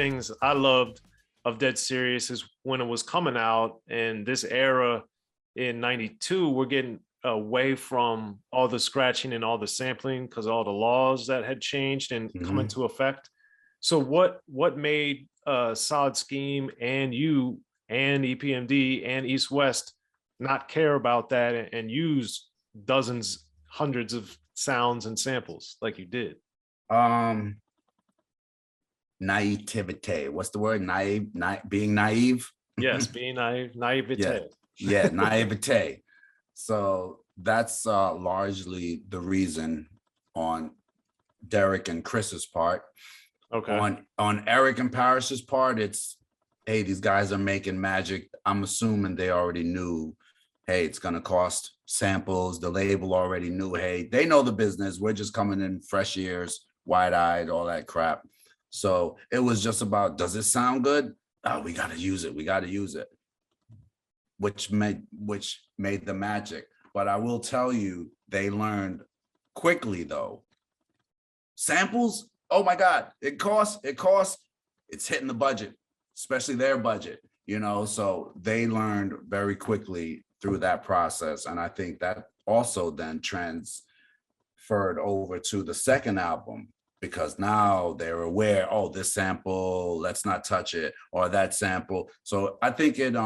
things I loved of Dead Serious is when it was coming out, and this era in '92, we're getting away from all the scratching and all the sampling because all the laws that had changed and come into effect. So what made Solid Scheme and you and EPMD and EastWest not care about that and use dozens, hundreds of sounds and samples like you did? Naivete. What's the word? Being naive. Yes, being naive, naivete. Yeah, naivete. So that's largely the reason on Derek and Chris's part. Okay. On Eric and Parrish's part, it's, hey, these guys are making magic. I'm assuming they already knew, hey, it's gonna cost samples. The label already knew, hey, they know the business. We're just coming in fresh ears, wide-eyed, all that crap. So it was just about, does it sound good? Oh, we gotta use it. We gotta use it. Which made the magic. But I will tell you, they learned quickly though. Samples, oh my God, it costs, it's hitting the budget, especially their budget, you know, so they learned very quickly through that process. And I think that also then transferred over to the second album, because now they're aware, oh, this sample, let's not touch it, or that sample. So I think it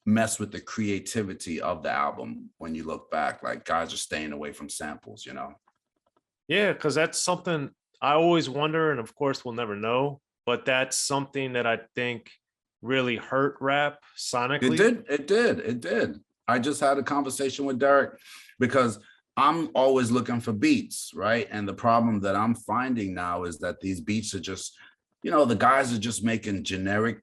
messed with the creativity of the album when you look back, like guys are staying away from samples, you know? Yeah, because that's something I always wonder, and of course we'll never know, but that's something that I think really hurt rap sonically. It did. I just had a conversation with Derek because I'm always looking for beats, right? And the problem that I'm finding now is that these beats are just, you know, the guys are just making generic,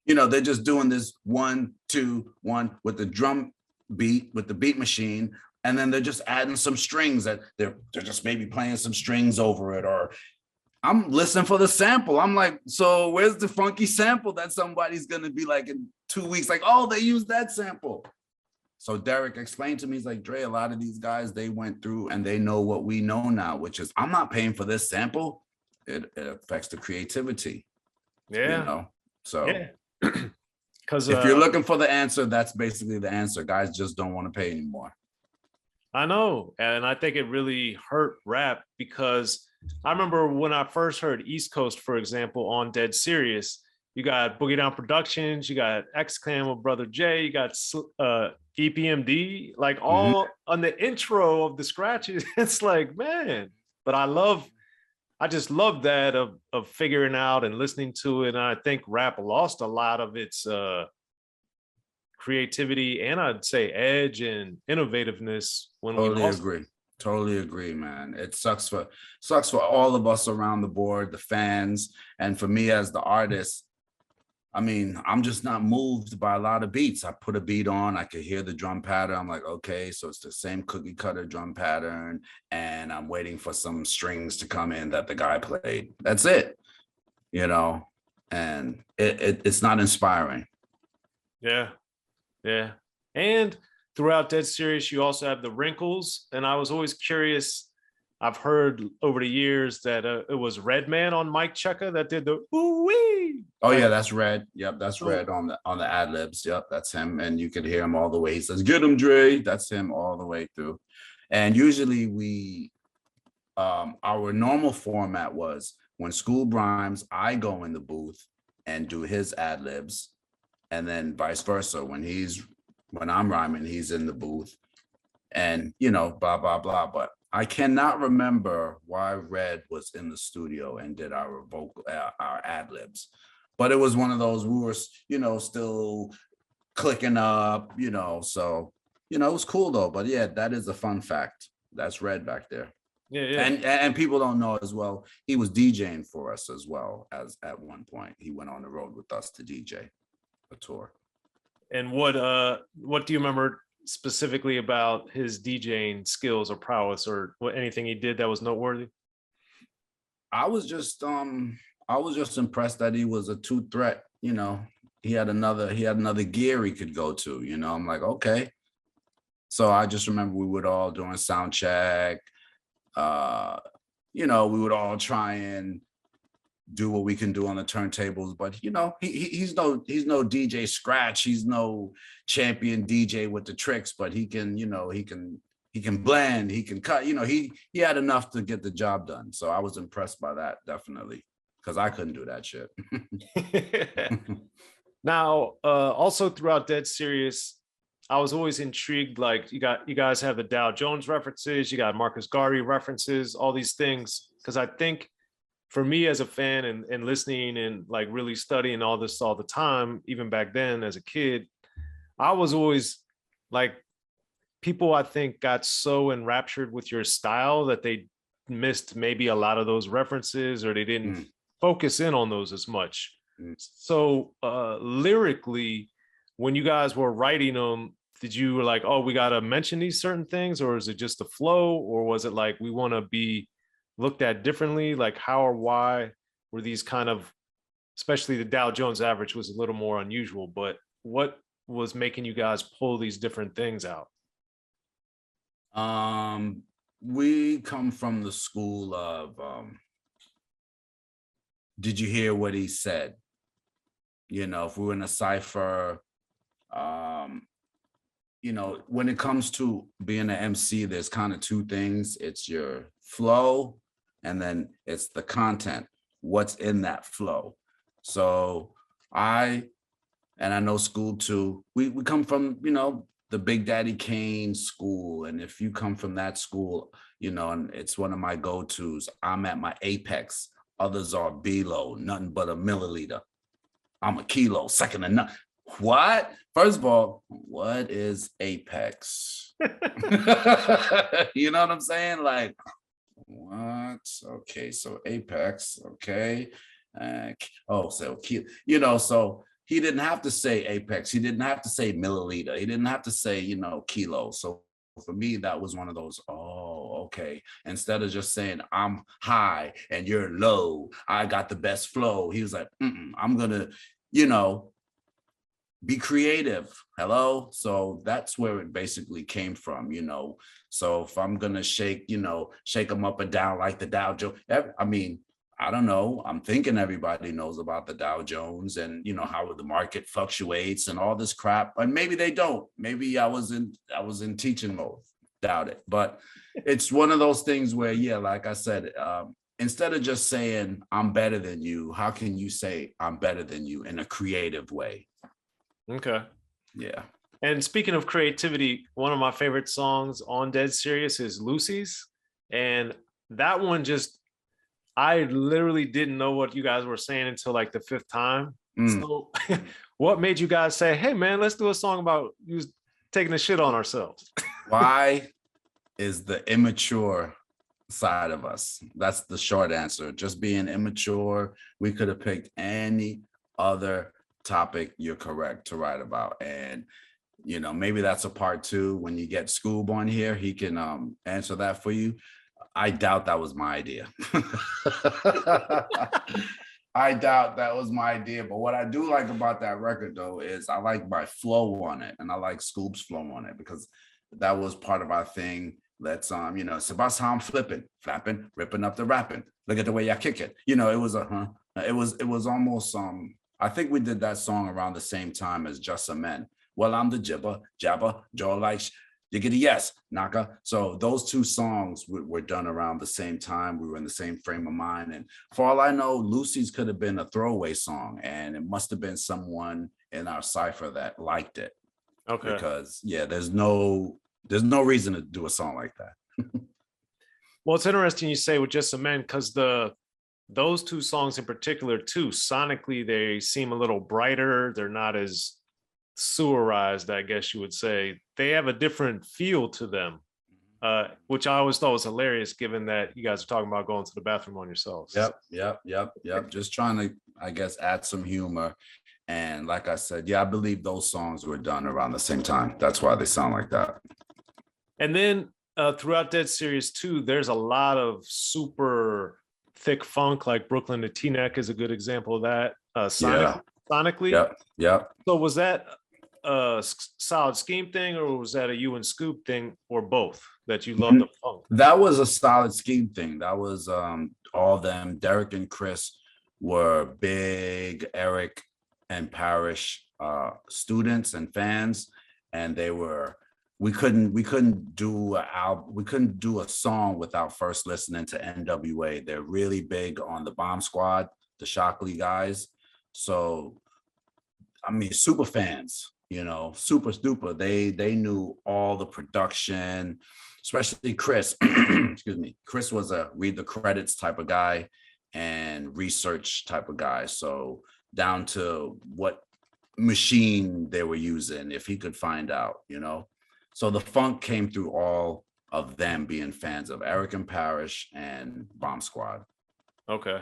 you know, they're just doing this 1, 2, 1 with the drum beat, with the beat machine. And then they're just adding some strings that they're just maybe playing some strings over it, or I'm listening for the sample. I'm like, so where's the funky sample that somebody's gonna be like in 2 weeks, like, oh, they used that sample. So Derek explained to me, he's like, Dre, a lot of these guys, they went through and they know what we know now, which is I'm not paying for this sample. It affects the creativity. Yeah. You know, so yeah. Because if you're looking for the answer, that's basically the answer. Guys just don't want to pay anymore. I know. And I think it really hurt rap because I remember when I first heard East Coast, for example, on Dead Serious, you got Boogie Down Productions, you got X Clan with Brother J, you got EPMD, like all on the intro of the scratches. It's like, man, but I just love that of figuring out and listening to it. And I think rap lost a lot of its creativity and I'd say edge and innovativeness when we lost. Totally agree, man. It sucks for all of us around the board, the fans, and for me as the artist. I mean, I'm just not moved by a lot of beats. I put a beat on, I could hear the drum pattern. I'm like, okay, so it's the same cookie cutter drum pattern, and I'm waiting for some strings to come in that the guy played. That's it, you know, and it's not inspiring. Yeah. And throughout Dead Serious, you also have the wrinkles. And I was always curious. I've heard over the years that it was Redman on Mike Checker that did the ooh-wee. Oh yeah, that's Red. Yep, that's Red on the ad libs. Yep, that's him. And you could hear him all the way. He says, "Get him, Dre." That's him all the way through. And usually we, our normal format was when School rhymes, I go in the booth and do his ad libs, and then vice versa. When I'm rhyming, he's in the booth, and you know, blah blah blah. But I cannot remember why Red was in the studio and did our our ad libs, but it was one of those, we were, you know, still clicking up, you know, so, you know, it was cool though. But yeah, that is a fun fact. That's Red back there. Yeah. And people don't know as well, he was DJing for us as well as at one point. He went on the road with us to DJ a tour. And what do you remember specifically about his DJing skills or prowess, or anything he did that was noteworthy? I was just impressed that he was a two threat, you know. He had another gear he could go to, you know. I'm like, okay. So I just remember we would all doing sound check, you know, we would all try and do what we can do on the turntables. But you know, he's no DJ Scratch. He's no champion DJ with the tricks, but he can, you know, he can blend, he can cut, you know, he had enough to get the job done. So I was impressed by that, definitely, because I couldn't do that shit. Now, also throughout Dead Serious, I was always intrigued. Like you guys have the Dow Jones references, you got Marcus Garvey references, all these things. Because I think for me as a fan and listening and like really studying all this all the time, even back then as a kid, I was always like, people I think got so enraptured with your style that they missed maybe a lot of those references, or they didn't focus in on those as much. So lyrically, when you guys were writing them, did you were like, oh, we got to mention these certain things, or is it just the flow, or was it like we want to be looked at differently? Like how or why were these kind of, especially the Dow Jones average was a little more unusual, but what was making you guys pull these different things out? We come from the school of did you hear what he said? You know, if we were in a cipher, you know, when it comes to being an MC, there's kind of two things. It's your flow, and then it's the content, what's in that flow. So I know school too, we come from, you know, the Big Daddy Kane school. And if you come from that school, you know, and it's one of my go-tos, I'm at my apex, others are below, nothing but a milliliter. I'm a kilo, second to none. What? First of all, what is apex? You know what I'm saying? Like, what? Okay, so apex, okay. So you know, so he didn't have to say apex. He didn't have to say milliliter. He didn't have to say, you know, kilo. So for me, that was one of those, oh, okay. Instead of just saying I'm high and you're low, I got the best flow. He was like, I'm gonna, you know, be creative. Hello. So that's where it basically came from, you know. So if I'm gonna shake, you know, shake them up and down like the Dow Jones. I mean, I don't know. I'm thinking everybody knows about the Dow Jones and, you know, how the market fluctuates and all this crap. And maybe they don't. Maybe I was in teaching mode. Doubt it. But it's one of those things where, yeah, like I said, instead of just saying I'm better than you, how can you say I'm better than you in a creative way? Okay. Yeah. And speaking of creativity, one of my favorite songs on Dead Serious is Looseys. And that one just, I literally didn't know what you guys were saying until like the fifth time. So what made you guys say, hey man, let's do a song about you taking a shit on ourselves? Why is the immature side of us? That's the short answer. Just being immature. We could have picked any other topic. You're correct to write about. And you know, maybe that's a part two. When you get Scoob on here, he can answer that for you. I doubt that was my idea. I doubt that was my idea. But what I do like about that record, though, is I like my flow on it, and I like Scoop's flow on it, because that was part of our thing. Let's you know, it's about how I'm flipping, flapping, ripping up the rapping. Look at the way I kick it. You know, it was it was almost I think we did that song around the same time as Just Some Men. Well, I'm the jabber, Joe like Diggity yes, Naka. So those two songs were done around the same time. We were in the same frame of mind. And for all I know, Looseys could have been a throwaway song, and it must have been someone in our cipher that liked it. Okay. Because yeah, there's no reason to do a song like that. Well, it's interesting you say with Just Some Men, because those two songs in particular too, sonically, they seem a little brighter. They're not as sewerized, I guess you would say. They have a different feel to them, which I always thought was hilarious, given that you guys are talking about going to the bathroom on yourselves. Yep. Just trying to, I guess, add some humor. And like I said, yeah, I believe those songs were done around the same time. That's why they sound like that. And then throughout Dead Serious 2, there's a lot of super thick funk, like Brooklyn to T-Neck is a good example of that. Sonically. Yep. So was that a Solid Scheme thing, or was that a you and Scoop thing, or both, that you love the funk? That was a Solid Scheme thing. That was all them, Derek and Chris were big Eric and Parrish students and fans, and we couldn't do a song without first listening to NWA. They're really big on the Bomb Squad, the Shockley guys. So I mean, super fans, super duper. They knew all the production, especially Chris. Excuse me. Chris was a read the credits type of guy and research type of guy. So down to what machine they were using, if he could find out, So the funk came through all of them being fans of Eric and Parrish and Bomb Squad. Okay.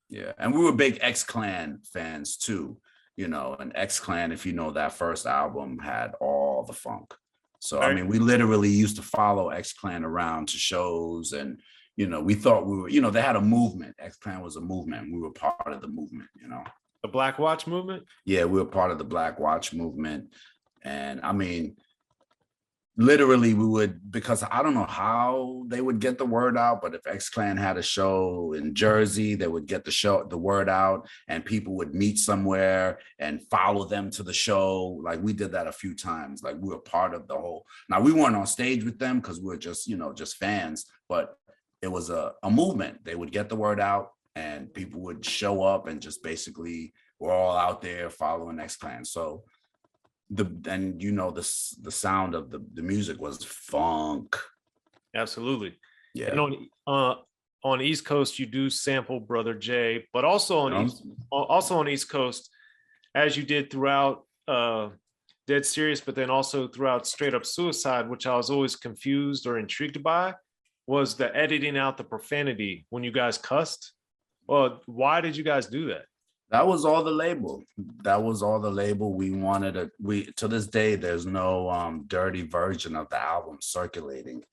Yeah. And we were big X-Clan fans too. And X-Clan, if you know, that first album had all the funk. So, I mean, we literally used to follow X-Clan around to shows, and, we thought we were, they had a movement. X-Clan was a movement. We were part of the movement, The Black Watch movement? Yeah, we were part of the Black Watch movement. And I mean, literally we would, because I don't know how they would get the word out, but if X-Clan had a show in Jersey, they would get the word out, and people would meet somewhere and follow them to the show. Like, we did that a few times. Like, we were part of the whole, now we weren't on stage with them because we were just, just fans, but it was a movement. They would get the word out and people would show up, and just basically we're all out there following X-Clan. So the sound of the music was funk. Absolutely. Yeah. And on East Coast, you do sample Brother J, but also on East Coast, as you did throughout Dead Serious, but then also throughout Straight Up Suicide, which I was always confused or intrigued by, was the editing out the profanity when you guys cussed. Well, why did you guys do that? That was all the label. We wanted to this day, there's no dirty version of the album circulating.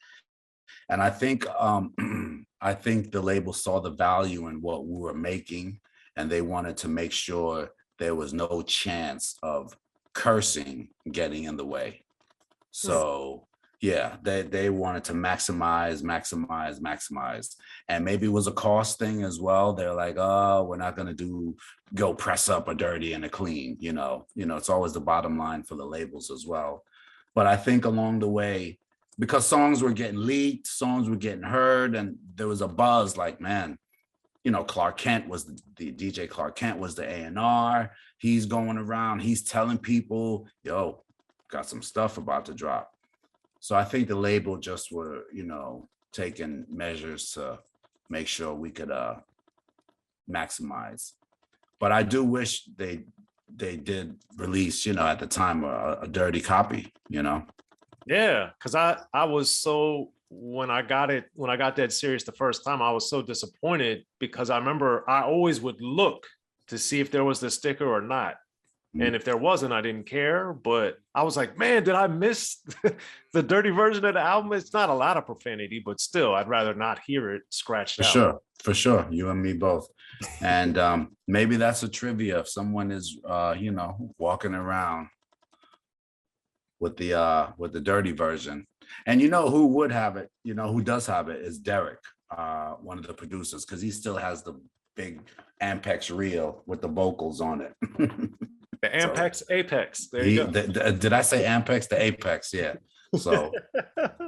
And I think the label saw the value in what we were making, and they wanted to make sure there was no chance of cursing getting in the way. So yeah, they wanted to maximize. And maybe it was a cost thing as well. They're like, oh, we're not going to go press up a dirty and a clean, it's always the bottom line for the labels as well. But I think along the way, because songs were getting leaked, songs were getting heard, and there was a buzz like, man, Clark Kent was the DJ. Clark Kent was the A&R. He's going around, he's telling people, yo, got some stuff about to drop. So I think the label just were, taking measures to make sure we could maximize. But I do wish they did release, at the time, a dirty copy, Yeah, because I was so, when I got Dead Serious the first time, I was so disappointed, because I remember I always would look to see if there was the sticker or not. And if there wasn't, I didn't care. But I was like, man, did I miss the dirty version of the album? It's not a lot of profanity, but still, I'd rather not hear it scratched out. For sure. You and me both. And maybe that's a trivia. If someone is, walking around with the dirty version, and who would have it, who does have it, is Derek, one of the producers, because he still has the big Ampex reel with the vocals on it. The Ampex Apex. There you go. Did I say Ampex? The Apex, yeah. So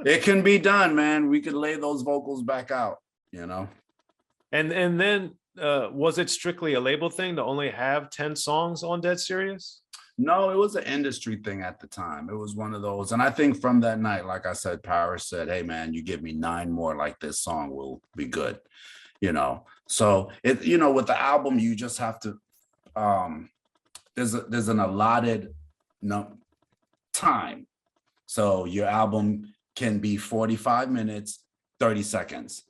it can be done, man. We could lay those vocals back out, And then was it strictly a label thing to only have 10 songs on Dead Serious? No, it was an industry thing at the time. It was one of those. And I think from that night, like I said, Parrish said, hey, man, you give me 9 more like this song, will be good. So it, with the album, you just have to, there's an allotted time. So your album can be 45 minutes, 30 seconds.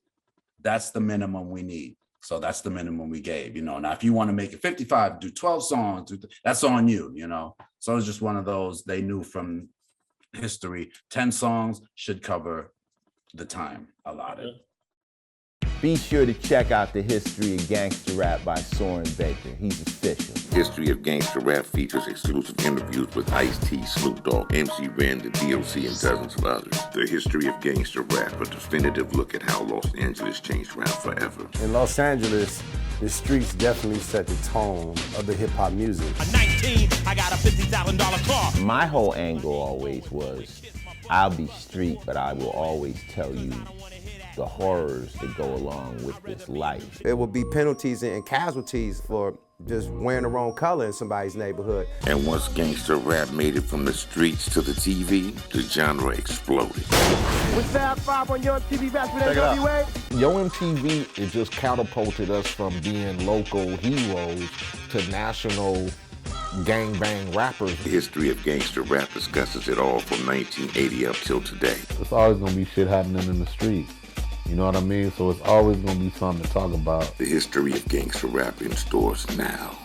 That's the minimum we need. So that's the minimum we gave, Now, if you want to make it 55, do 12 songs, that's on you, So it's just one of those, they knew from history, 10 songs should cover the time allotted. Be sure to check out the History of Gangster Rap by Soren Baker. He's official. History of Gangster Rap features exclusive interviews with Ice-T, Snoop Dogg, MC Ren, the D.O.C, and dozens of others. The History of Gangster Rap, a definitive look at how Los Angeles changed rap forever. In Los Angeles, the streets definitely set the tone of the hip-hop music. At 19, I got a $50,000 car. My whole angle always was, I'll be street, but I will always tell you the horrors that go along with this life. It will be penalties and casualties for just wearing the wrong color in somebody's neighborhood. And once gangster rap made it from the streets to the TV, the genre exploded. With Fab 5 on your MTV back with NWA. Yo MTV, it just catapulted us from being local heroes to national gangbang rappers. The History of Gangster Rap discusses it all from 1980 up till today. It's always gonna be shit happening in the streets. You know what I mean? So it's always gonna be something to talk about. The History of Gangster Rap in stores now.